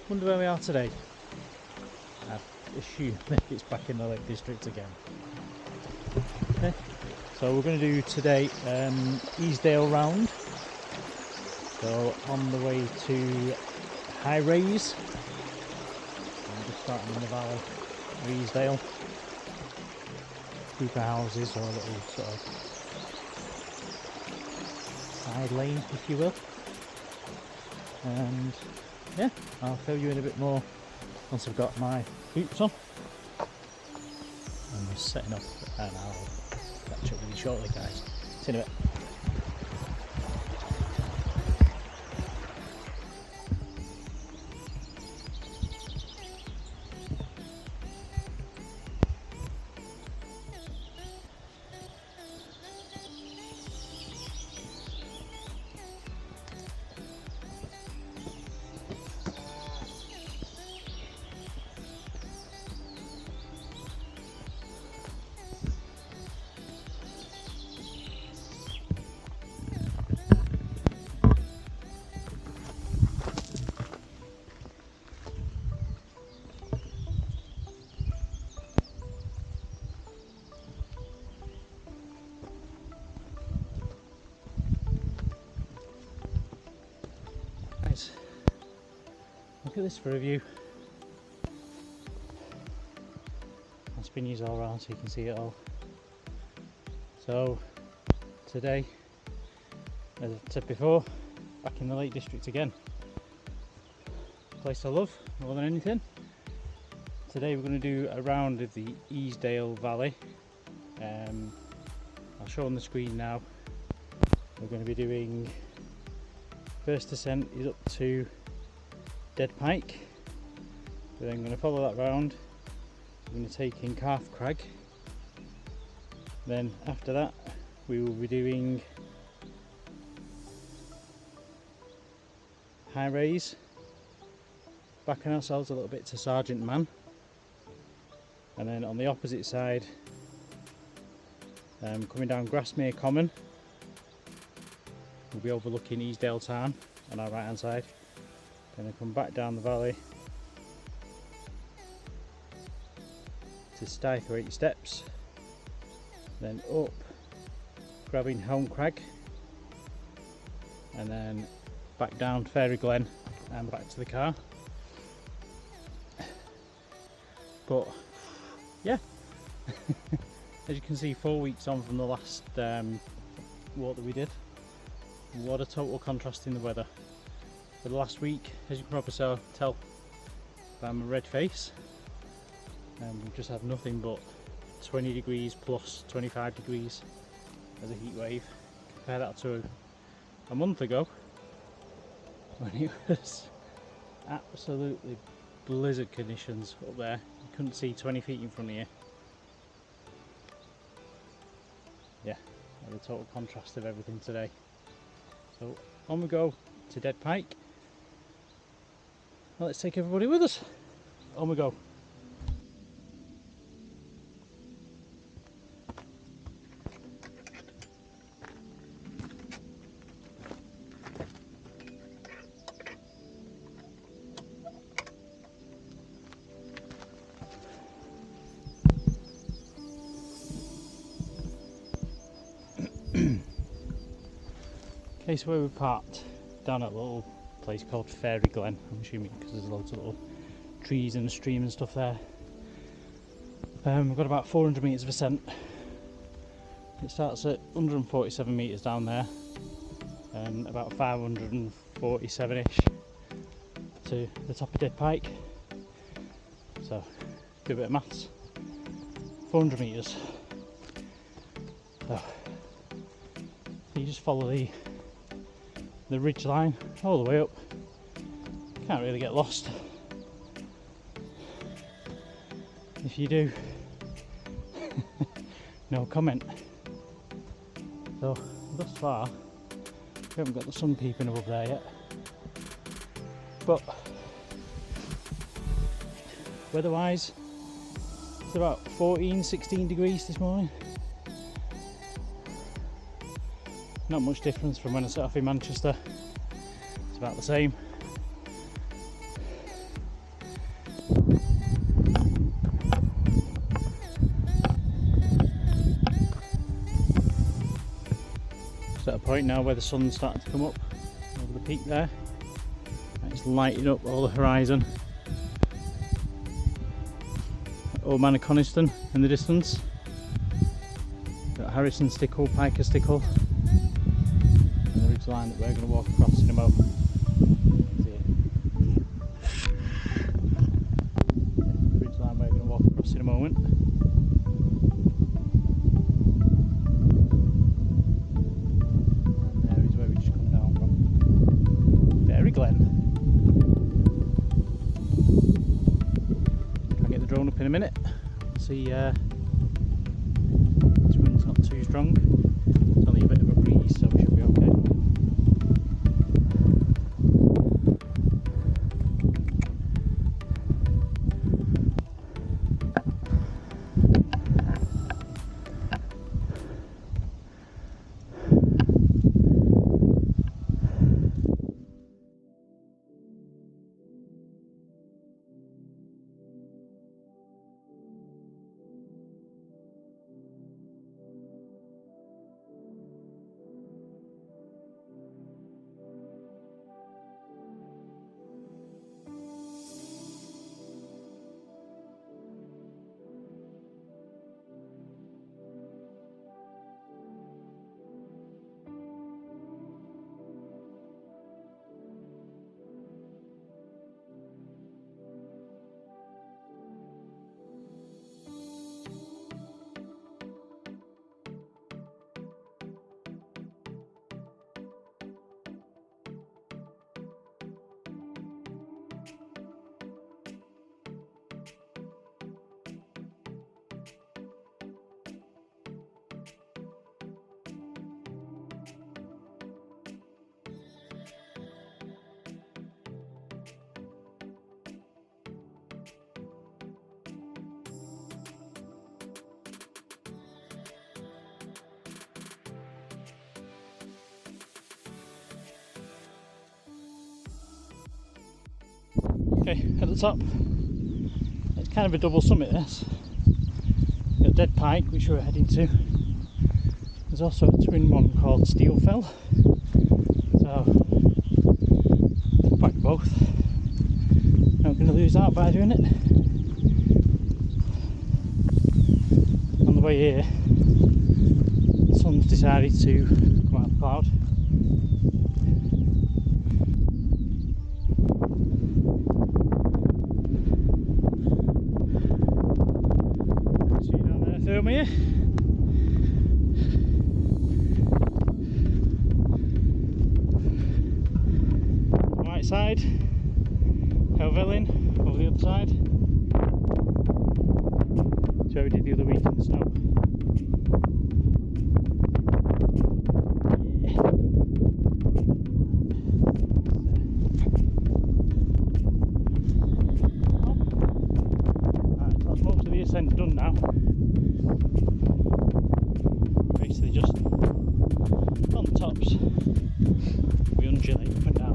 Wonder where we are today. I assume that it's back in the Lake District again. Okay, so we're going to do today Easdale round. So on the way to High Raise. I'm just starting in the valley of Easedale. Group of houses, or a little sort of side lane, if you will. And yeah, I'll fill you in a bit more once I've got my boots on. I'm just setting up, and I'll catch up with you shortly, guys. See you in a bit. Look at this for a view. I'll spin you all around so you can see it all. So today, as I said before, back in the Lake District again. Place I love more than anything. Today we're going to do a round of the Easedale Valley. I'll show on the screen now. We're going to be doing, first ascent is up to Dead Pike. We're then going to follow that round. We're going to take in Calf Crag. Then after that we will be doing High Raise, backing ourselves a little bit to Sergeant Man, and then on the opposite side, coming down Grasmere Common, we'll be overlooking Easedale Tarn on our right hand side. Then I come back down the valley to Stythwaite Steps, then up grabbing Helm Crag, and then back down Fairy Glen and back to the car. But yeah, as you can see, 4 weeks on from the last walk that we did. What a total contrast in the weather. For the last week, as you can probably tell by my red face, we've just had nothing but 20 degrees plus 25 degrees as a heat wave. Compare that to a month ago when it was absolutely blizzard conditions up there. You couldn't see 20 feet in front of you. Yeah, the total contrast of everything today. So on we go to Dead Pike. Well, let's take everybody with us. On we go. Okay, so where we parked, down at a little place called Fairy Glen, I'm assuming because there's loads of little trees and a stream and stuff there. We've got about 400 metres of ascent. It starts at 147 metres down there and about 547-ish to the top of Dead Pike. So do a bit of maths. 400 metres. So you just follow the ridge line all the way up. Can't really get lost. If you do, no comment. So thus far we haven't got the sun peeping above there yet, but weather wise it's about 14-16 degrees this morning. Not much difference from when I set off in Manchester. It's about the same. point now where the sun's starting to come up over the peak there. It's lighting up all the horizon. Old Man of Coniston in the distance. Got Harrison Stickle, Pike of Stickle, and the ridge line that we're going to walk across in a moment. See it? The ridge line we're going to walk across in a moment. There is where we just come down from. Very Glen. I'll get the drone up in a minute. See, this wind's not too strong. It's only a bit of a breeze, so we should be okay. Okay, at the top, it's kind of a double summit this. We've got Dead Pike, which we're heading to. There's also a twin one called Steel Fell. So, quite both. Not going to lose out by doing it. On the way here, the sun's decided to come out of the cloud. Here. Right side, Helvelin over the other side. That's where we did the other week in the snow. Yeah. Right, that's most of the ascent done now. Basically just on the tops we undulate up and down.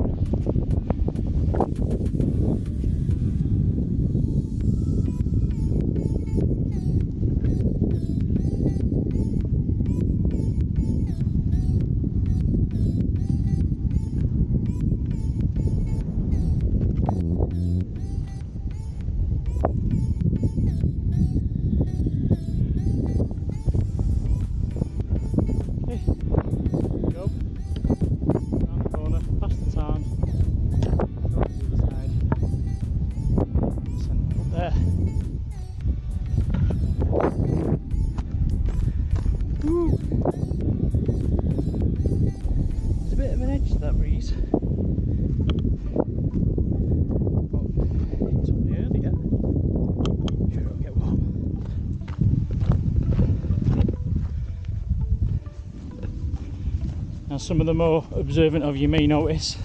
Now some of the more observant of you may notice,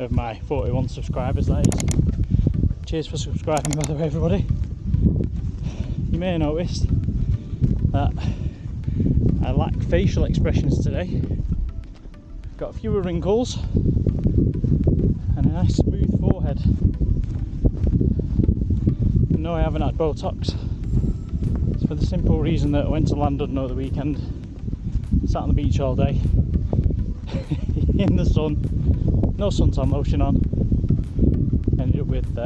of my 41 subscribers that is, cheers for subscribing by the way everybody, you may have noticed that I lack facial expressions today. Got fewer wrinkles and a nice smooth forehead. And no, I haven't had Botox. It's for the simple reason that I went to London over the weekend, sat on the beach all day, in the sun, no suntan lotion on. Ended up with,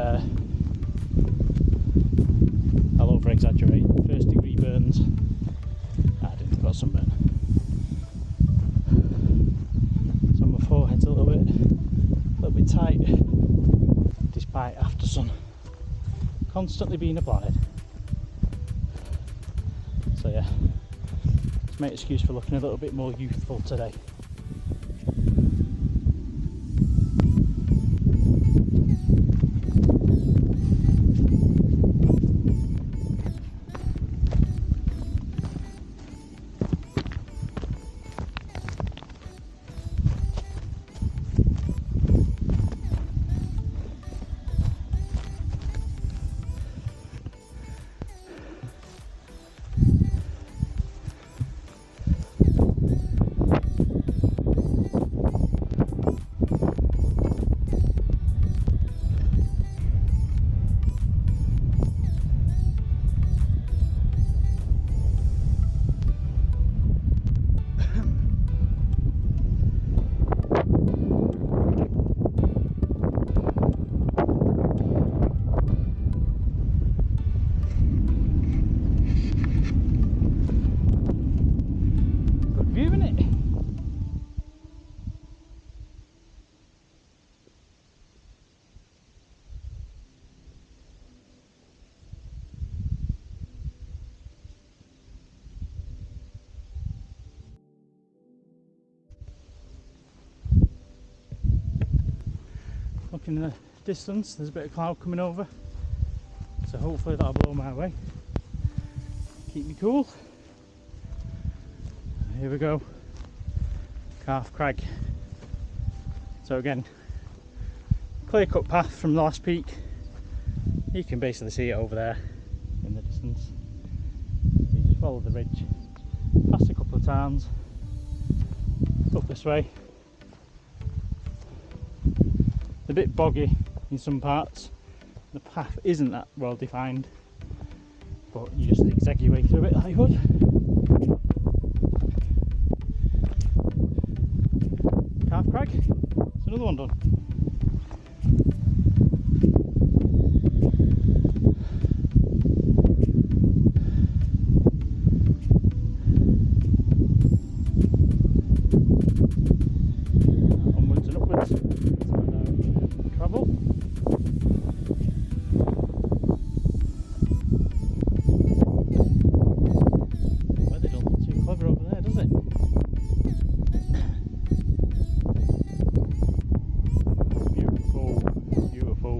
I'll over exaggerate, 1st-degree burns. I didn't have got sunburn. So my forehead's a little bit tight, despite after sun constantly being applied. So yeah, it's my excuse for looking a little bit more youthful today. Looking in the distance, there's a bit of cloud coming over, so hopefully that'll blow my way, keep me cool. Here we go, Calf Crag. So again, clear cut path from the last peak. You can basically see it over there in the distance. You just follow the ridge, past a couple of towns, up this way. It's a bit boggy in some parts, the path isn't that well defined, but you just zigzag your way through it like you would. Calf Crag, it's another one done. Onwards and upwards. Travel. Weather don't look too clever over there, does it? Beautiful, beautiful.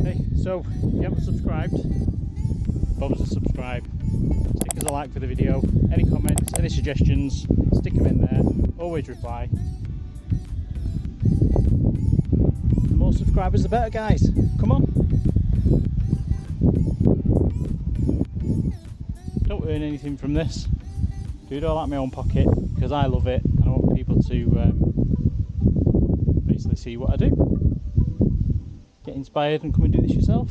Hey, so if you haven't subscribed, bother to subscribe. Stick us a like for the video. Any comments, any suggestions, stick them in there. Always reply. The more subscribers the better, guys. Come on. Don't earn anything from this. Do it all out of my own pocket because I love it and I want people to basically see what I do. Get inspired and come and do this yourself.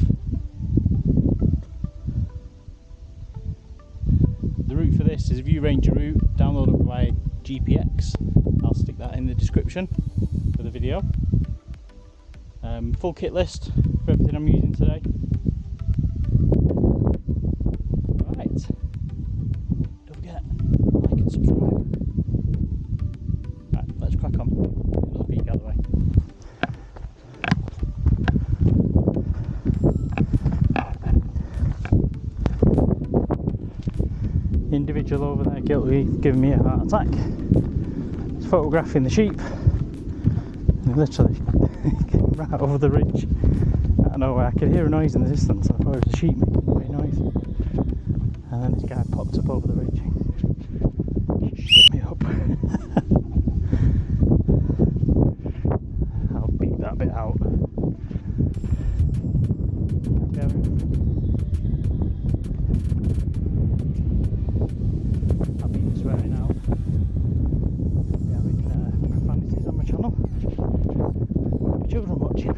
The route for this is a Viewranger route, downloadable by GPX. I'll stick that in the description for the video. Full kit list for everything I'm using today. Right, don't forget, like and subscribe. Right, let's crack on. Another peek out of the way. The individual over there guilty giving me a heart attack. He's photographing the sheep. And literally came right over the ridge. I don't know, I could hear a noise in the distance. I thought it was a sheep making a noise. And then this guy popped up over the ridge. Shit me up. I'll beat that bit out. I'll beat this swearing out. We're having profanities on my channel. Children watching.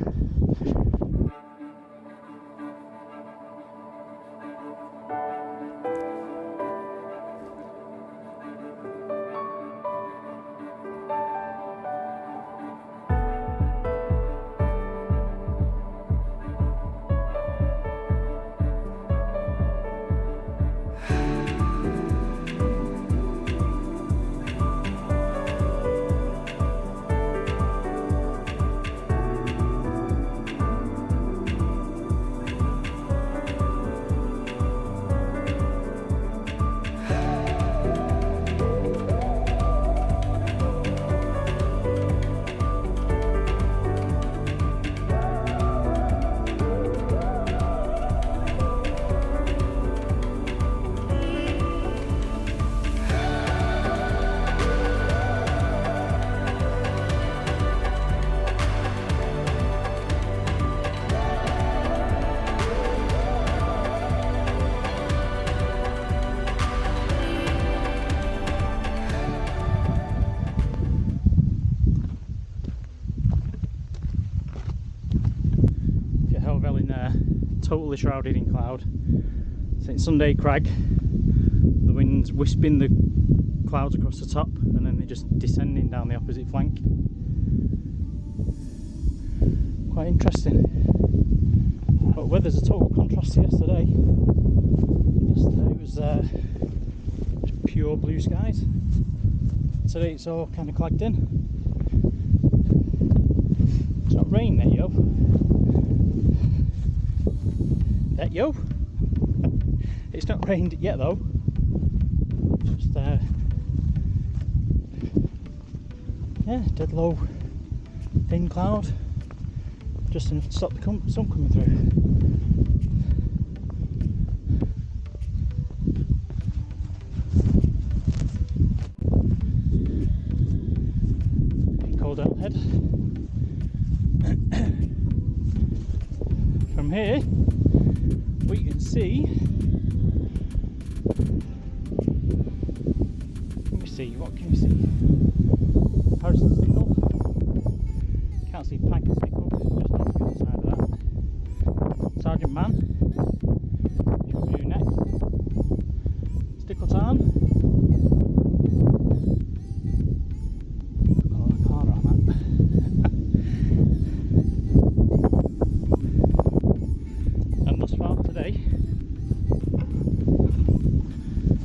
totally shrouded in cloud. St Sunday Crag, the wind's wisping the clouds across the top and then they're just descending down the opposite flank. Quite interesting. But weather's a total contrast to yesterday. Yesterday was just pure blue skies. Today it's all kind of clagged in. It's not rain there, yo. That yo. It's not rained yet though. Just yeah, dead low, thin cloud. Just enough to stop the sun coming through. Codale Head. From here we can see, what can we see? Harrison Stickle. Can't see Pike of Stickle, just on the other side of that. Sergeant Man, which we'll do next. Stickle Tarn. Oh, the car around that. And thus far today,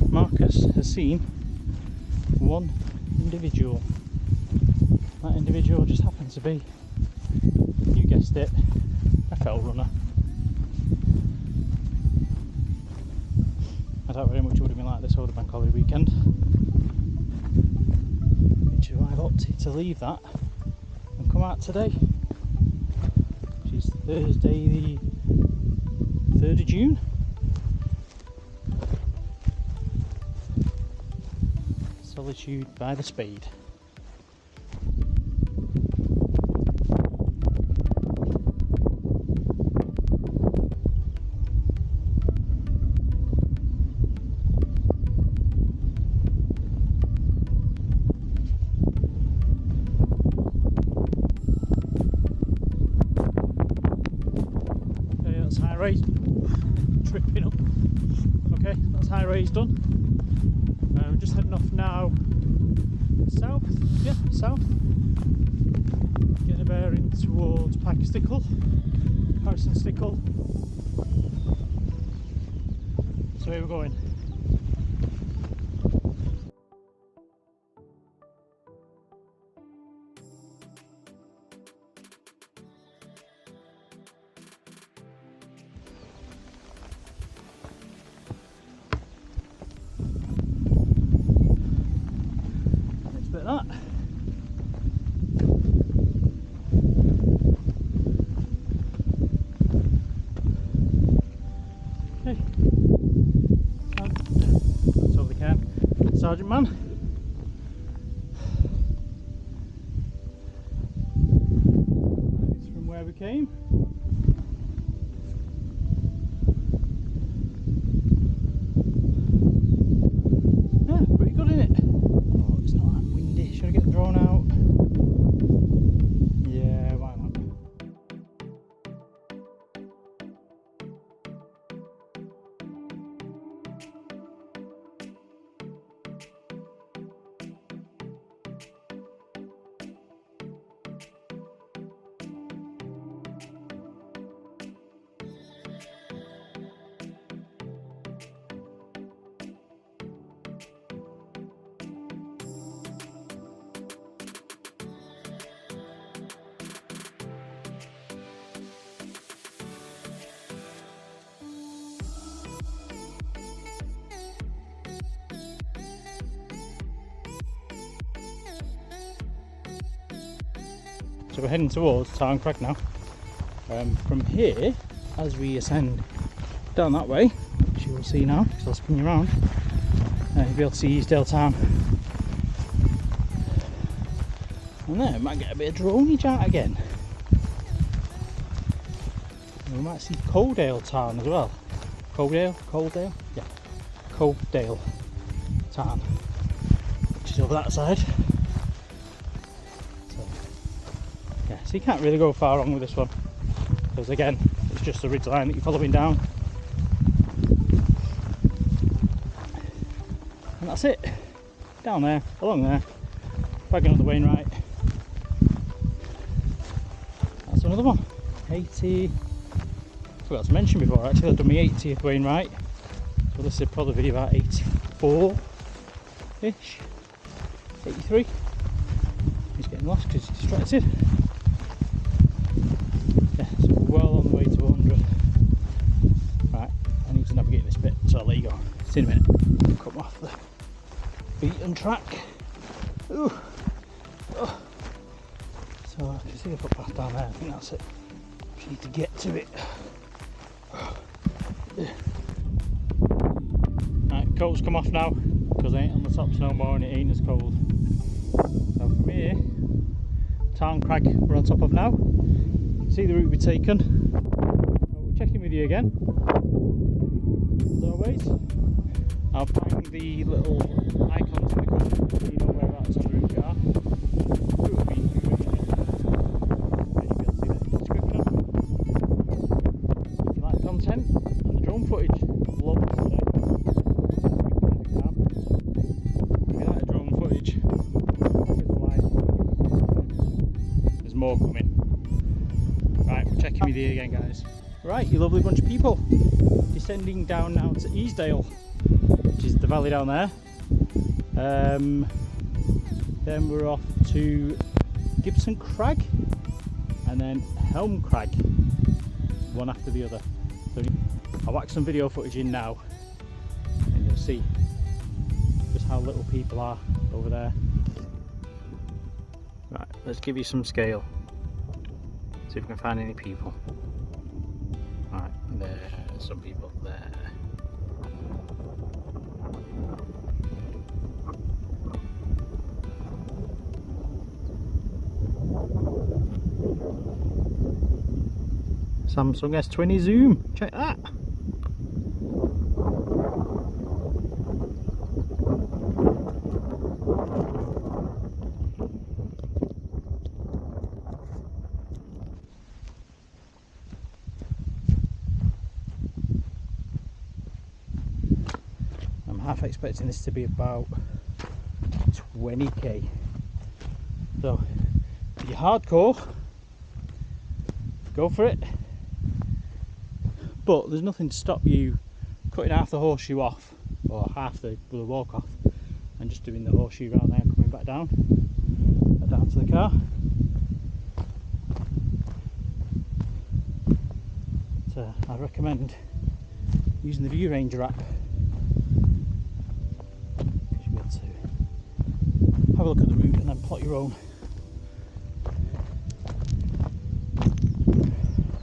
Marcus has seen one individual. That individual just happens to be, you guessed it, a fell runner. I doubt very much it would have been like this over the bank holiday weekend, which is why I've opted to leave that and come out today, which is Thursday the 3rd of June. Solitude by the spade. Okay, that's high raise. Tripping up. Okay, that's high raise done. We're just heading off now south, yeah, south, getting a bearing towards Pike of Stickle, Harrison Stickle. So here we're going. That. Okay. That's over the camp. Sergeant Man. It's from where we came. Yeah, pretty good, isn't it? Oh, it's not that windy. Should I get the drone out? Yeah, why not? So we're heading towards Tarn Crag now. From here, as we ascend down that way, which you will see now, because I'll spin you around, you'll be able to see Easdale Town. And then we might get a bit of dronage out again. And we might see Codale Town as well. Codale? Yeah. Codale Town, which is over that side. So, yeah, so you can't really go far wrong with this one, because again, it's just the ridge line that you're following down. And that's it. Down there, along there, bagging up the Wainwright. That's another one. 80. Forgot to mention before actually, I've done my 80th Wainwright. So this would probably be about 84-ish. 83. He's getting lost because he's distracted. Yeah, so we're well on the way to 100. Right, I need to navigate this bit, so I'll let you go. See you in a minute. Come off the beaten track. Ooh. Oh. So I can see the footpath down there, I think that's it. Just need to get to it. Right, coat's come off now because I ain't on the tops no more and it ain't as cold. So from here, Tarn Crag we're on top of now. See the route we've taken. We'll check in with you again. As always, I'll find the little icons in the corner so you know whereabouts on the route we are. Route will be in Viewranger. You'll be able to see that in the description. If you like the content and the drone footage, love it today. If you like the drone footage, give it a like. There's more coming. Right, we're checking with you again, guys. Right, you lovely bunch of people. Descending down now to Easedale, which is the valley down there. Then we're off to Gibson Crag and then Helm Crag, one after the other. So I'll whack some video footage in now and you'll see just how little people are over there. Right, let's give you some scale. See if we can find any people. Right, there's some people there. Samsung S20 zoom, check that. I'm half expecting this to be about 20k. So if you're hardcore, go for it. But there's nothing to stop you cutting half the horseshoe off, or half the walk off, and just doing the horseshoe round there and coming back down to the car. So I recommend using the Viewranger app. You should be able to have a look at the route and then plot your own.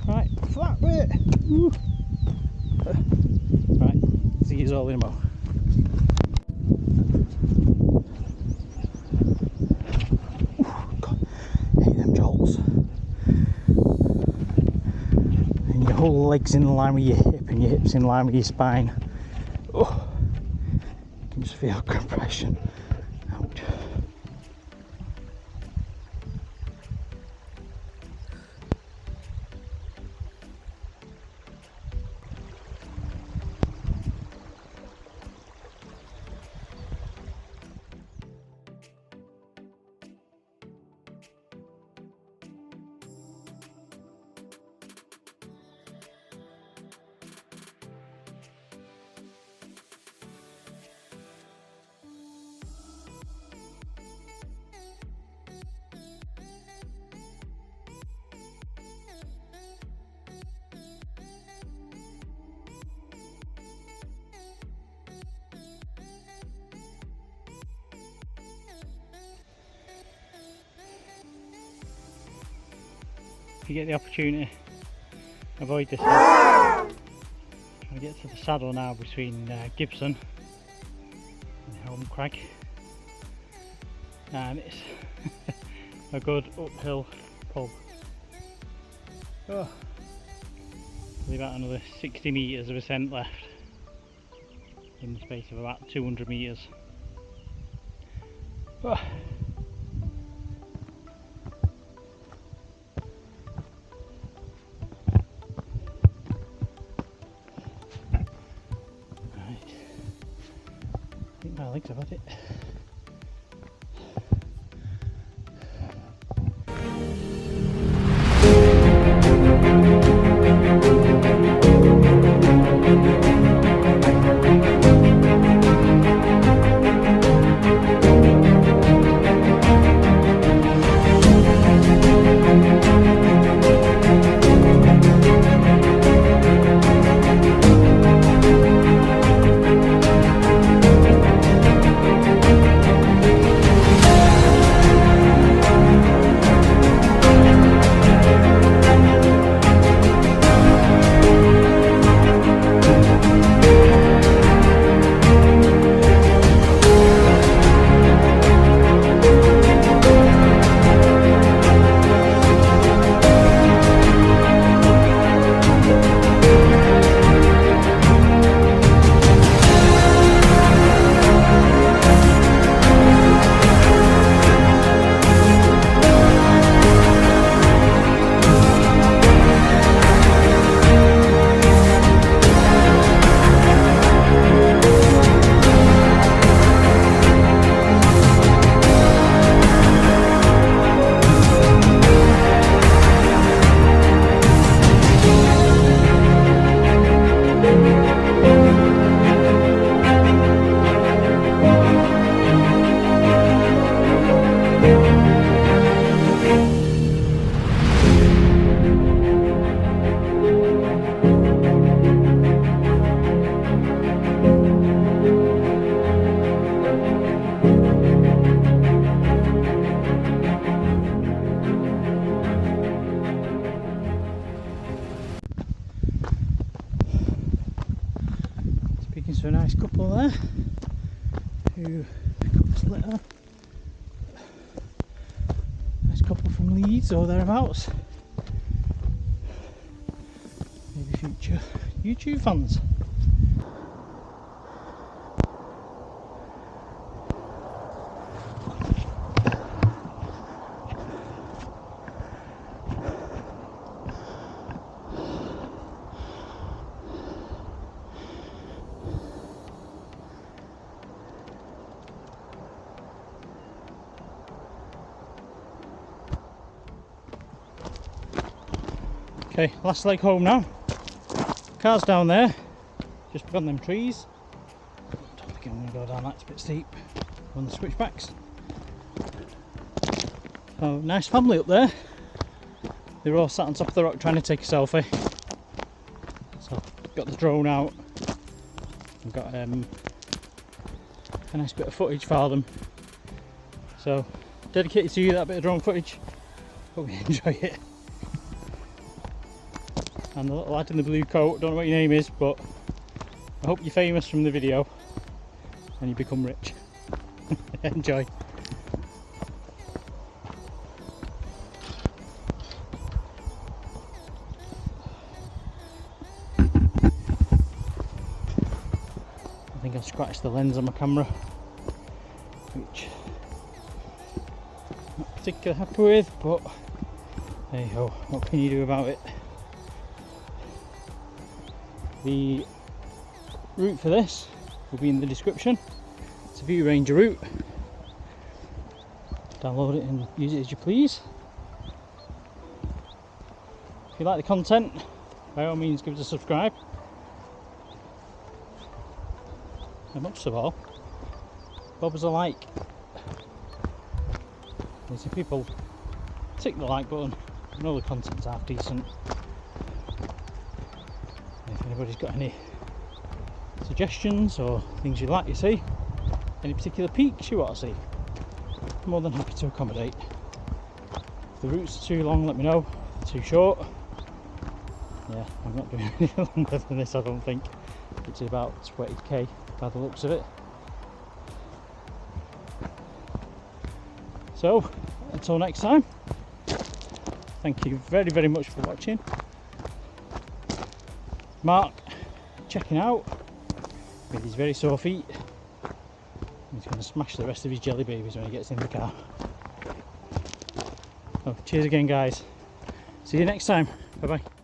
Right, flat bit. Woo. Right, see you all in a mo. God, I hate them jolts. And your whole leg's in line with your hip and your hip's in line with your spine. Oh, you can just feel compression. Ouch. If you get the opportunity, avoid this. Trying to get to the saddle now between Gibson and Helm Crag, and it's a good uphill pull. Oh, probably about another 60 metres of ascent left in the space of about 200 metres. Oh. legs, I've had it. So a nice couple there who got this litter. Nice couple from Leeds or thereabouts. Maybe future YouTube fans. Okay, last leg home now. Car's down there, just beyond them trees. I don't think I'm going to go down that, it's a bit steep. On the switchbacks. Oh, nice family up there. They were all sat on top of the rock trying to take a selfie. So, got the drone out. I've got a nice bit of footage for them. So, dedicated to you, that bit of drone footage. Hope you enjoy it. And the little lad in the blue coat, don't know what your name is, but I hope you're famous from the video and you become rich. Enjoy. I think I've scratched the lens on my camera, which I'm not particularly happy with, but hey ho, what can you do about it? The route for this will be in the description. It's a Viewranger route. Download it and use it as you please. If you like the content, by all means give us a subscribe. And most of all, bob us a like. There's some people tick the like button and all the content's half decent. If anybody's got any suggestions or things you'd like to see, any particular peaks you want to see, I'm more than happy to accommodate. If the routes are too long, let me know. If they're too short, yeah, I'm not doing any longer than this, I don't think. It's about 20k by the looks of it. So, until next time, thank you very, very much for watching. Mark checking out with his very sore feet. He's going to smash the rest of his jelly babies when he gets in the car. Oh, cheers again guys. See you next time. Bye bye.